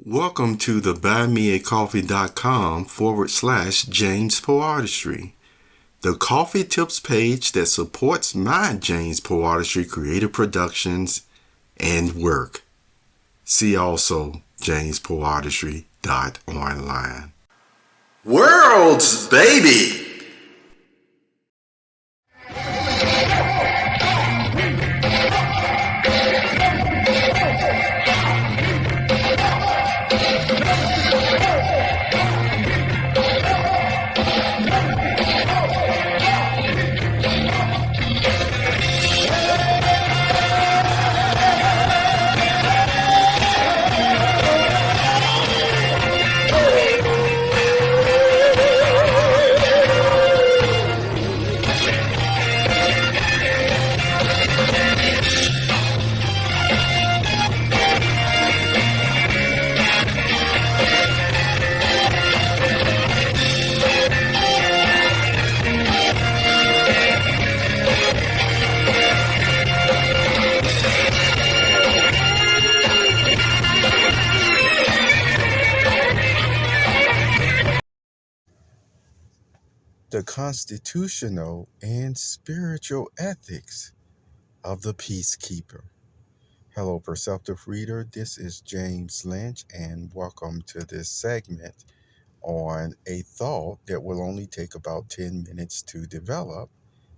Welcome to the buymeacoffee.com/JamesPoeartistry, the coffee tips page that supports my James Poeartistry creative productions and work. See also JamesPoeartistry.Online. Worlds, baby! The constitutional and spiritual ethics of the peacekeeper. Hello, Perceptive reader. This is James Lynch, and welcome to this segment on a thought that will only take about 10 minutes to develop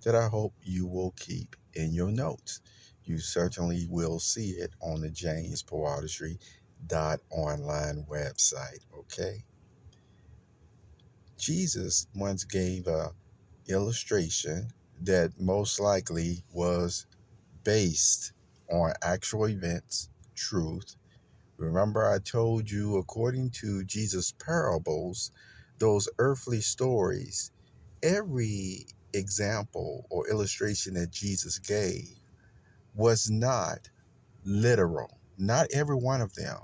that I hope you will keep in your notes. You certainly will see it on the JamesPoeartistry.Online website, okay? Jesus once gave a illustration that most likely was based on actual events, truth. Remember, I told you, according to Jesus' parables, those earthly stories, every example or illustration that Jesus gave was not literal. Not every one of them.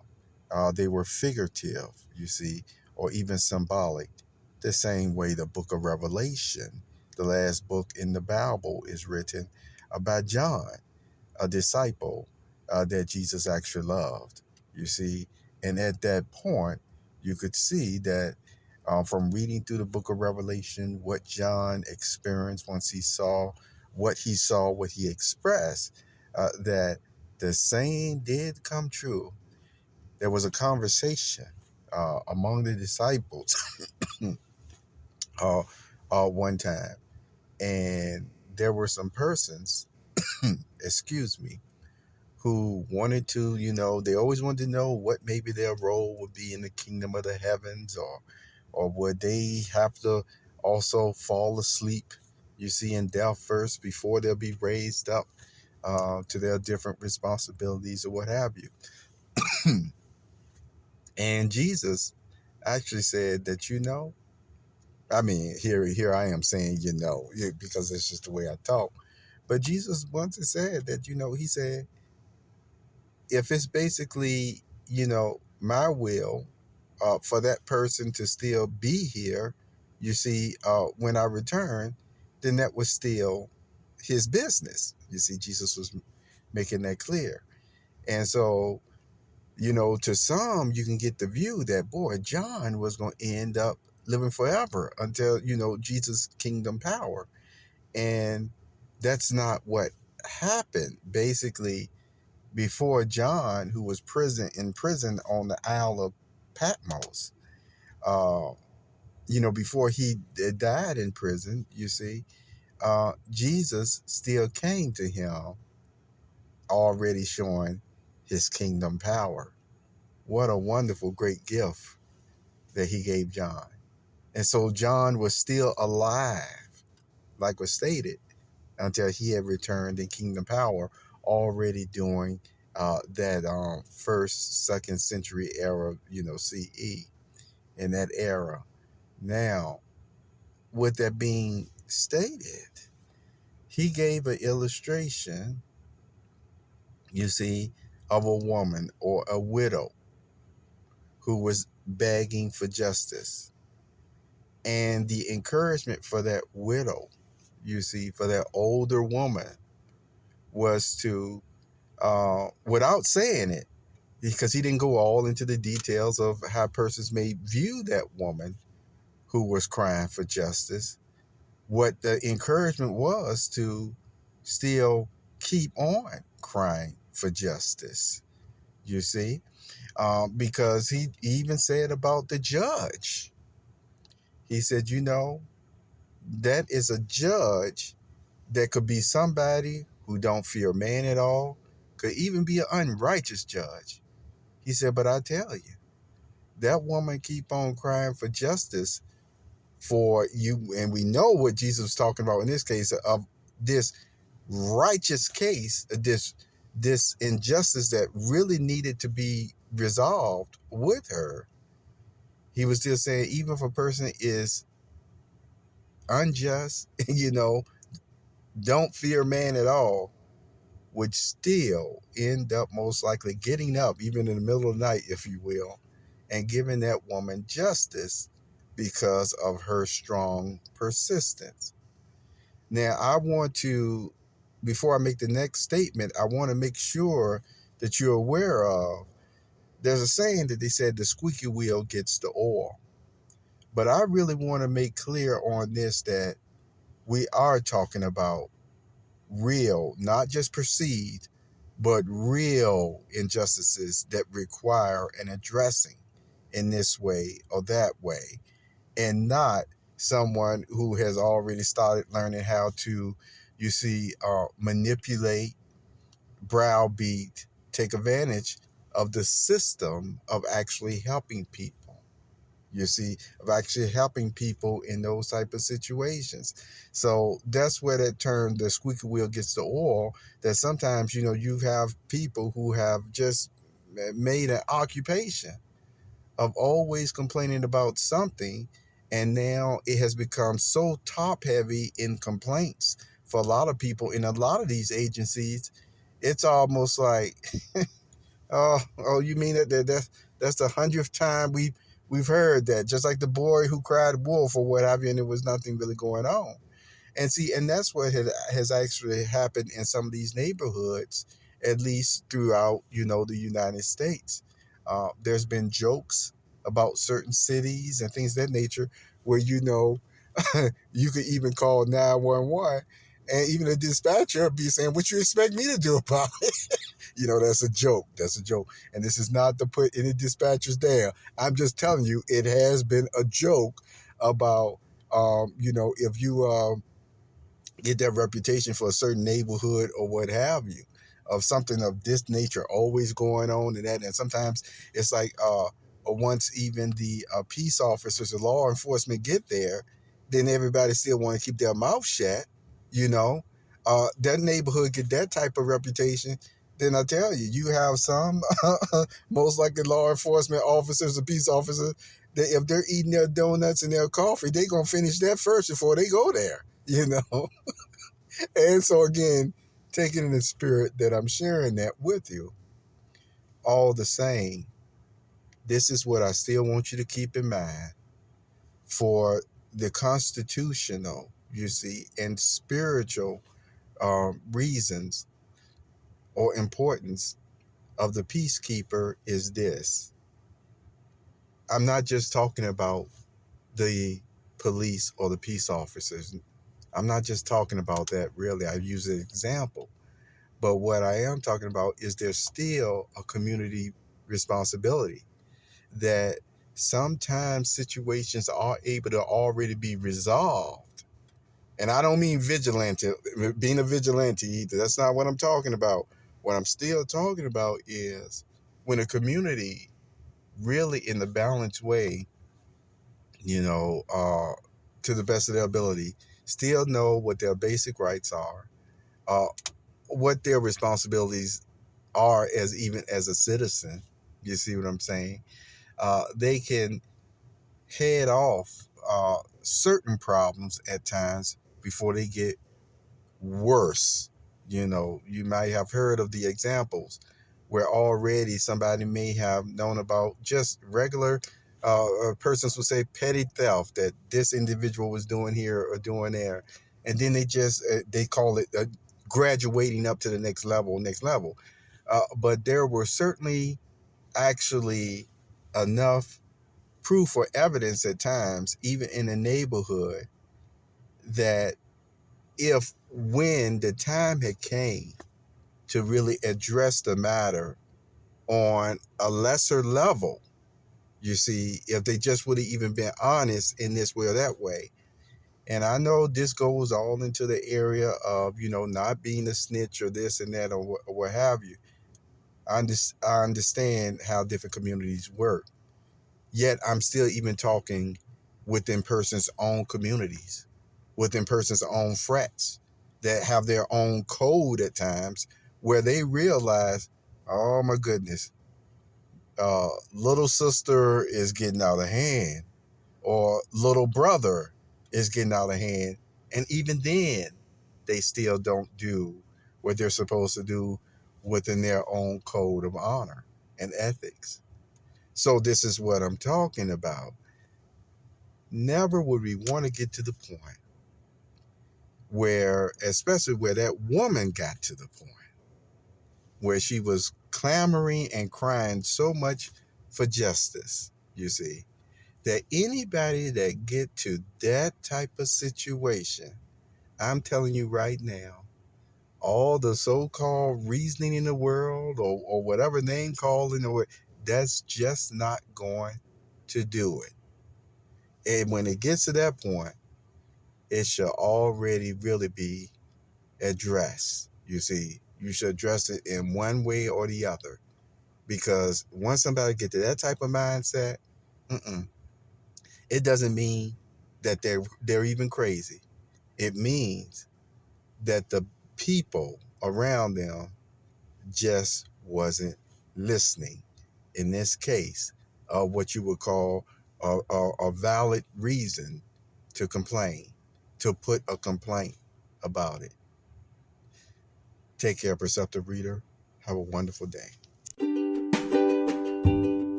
They were figurative, you see, or even symbolic. The same way the book of Revelation, the last book in the Bible, is written about John, a disciple that Jesus actually loved, you see. And at that point, you could see that from reading through the book of Revelation, what John experienced once he saw, what he expressed, that the saying did come true. There was a conversation among the disciples one time, and there were some persons, excuse me, who wanted to, they always wanted to know what maybe their role would be in the kingdom of the heavens, or would they have to also fall asleep, you see, in death first before they'll be raised up to their different responsibilities or what have you. And Jesus actually said that, I mean, here I am saying, because it's just the way I talk. But Jesus once said that, he said, if it's basically, my will for that person to still be here, you see, when I return, then that was still his business. You see, Jesus was making that clear. And so, to some, you can get the view that, boy, John was going to end up living forever until, Jesus' kingdom power. And that's not what happened. Basically, before John, who was in prison on the Isle of Patmos, before he died in prison, you see, Jesus still came to him, already showing his kingdom power. What a wonderful, great gift that he gave John. And so John was still alive, like was stated, until he had returned in kingdom power, already during that first, second century era, CE, in that era. Now, with that being stated, he gave an illustration, you see, of a woman or a widow who was begging for justice. And the encouragement for that widow, you see, for that older woman, was to, without saying it, because he didn't go all into the details of how persons may view that woman who was crying for justice. What the encouragement was to still keep on crying for justice, you see, because he even said about the judge. He said, that is a judge that could be somebody who don't fear man at all, could even be an unrighteous judge. He said, but I tell you, that woman keep on crying for justice for you. And we know what Jesus was talking about in this case of this righteous case, this injustice that really needed to be resolved with her. He was still saying, even if a person is unjust, don't fear man at all, would still end up most likely getting up, even in the middle of the night, if you will, and giving that woman justice because of her strong persistence. Now, before I make the next statement, I want to make sure that you're aware of, there's a saying that they said the squeaky wheel gets the oil. But I really want to make clear on this that we are talking about real, not just perceived, but real injustices that require an addressing in this way or that way, and not someone who has already started learning how to, manipulate, browbeat, take advantage of the system of actually helping people. Of actually helping people in those type of situations. So that's where that term, the squeaky wheel gets the oil, that sometimes, you have people who have just made an occupation of always complaining about something. And now it has become so top heavy in complaints for a lot of people in a lot of these agencies. It's almost like, oh, you mean that's the 100th time we've heard that, just like the boy who cried wolf or what have you, and there was nothing really going on. And that's what has actually happened in some of these neighborhoods, at least throughout, the United States. There's been jokes about certain cities and things of that nature where, you could even call 911 and even the dispatcher be saying, what you expect me to do about it? That's a joke. That's a joke. And this is not to put any dispatchers down. I'm just telling you, it has been a joke about, if you get that reputation for a certain neighborhood or what have you, of something of this nature always going on and that. And sometimes it's like, once even the peace officers, the law enforcement get there, then everybody still want to keep their mouth shut, that neighborhood get that type of reputation. Then I tell you, you have some, most likely law enforcement officers or peace officers, that if they're eating their donuts and their coffee, they're going to finish that first before they go there, And so again, taking in the spirit that I'm sharing that with you, all the same, this is what I still want you to keep in mind for the constitutional, and spiritual reasons or importance of the peacekeeper is this. I'm not just talking about the police or the peace officers. I'm not just talking about that, really. I use an example. But what I am talking about is there's still a community responsibility that sometimes situations are able to already be resolved. And I don't mean being a vigilante either. That's not what I'm talking about. What I'm still talking about is when a community really in the balanced way, to the best of their ability, still know what their basic rights are, uh, what their responsibilities are as a citizen. You see what I'm saying? They can head off certain problems at times before they get worse. You might have heard of the examples where already somebody may have known about just regular persons would say petty theft that this individual was doing here or doing there, and then they call it graduating up to the next level. But there were certainly actually enough proof or evidence at times, even in the neighborhood, that when the time had came to really address the matter on a lesser level, you see, if they just would have even been honest in this way or that way. And I know this goes all into the area of, not being a snitch or this and that or what have you. I understand how different communities work. Yet I'm still even talking within person's own communities, within person's own frats that have their own code at times where they realize, oh my goodness, little sister is getting out of hand, or little brother is getting out of hand. And even then, they still don't do what they're supposed to do within their own code of honor and ethics. So this is what I'm talking about. Never would we want to get to the point where, especially where that woman got to the point where she was clamoring and crying so much for justice, you see, that anybody that get to that type of situation, I'm telling you right now, all the so-called reasoning in the world or whatever name called in the world, that's just not going to do it. And when it gets to that point, it should already really be addressed. You see, you should address it in one way or the other. Because once somebody get to that type of mindset, it doesn't mean that they're even crazy. It means that the people around them just wasn't listening. In this case, what you would call a valid reason to complain, to put a complaint about it. Take care, Perceptive Reader. Have a wonderful day.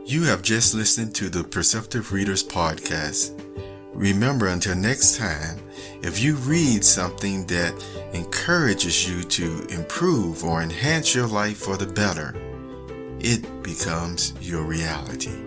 You have just listened to the Perceptive Readers podcast. Remember, until next time, if you read something that encourages you to improve or enhance your life for the better, it becomes your reality.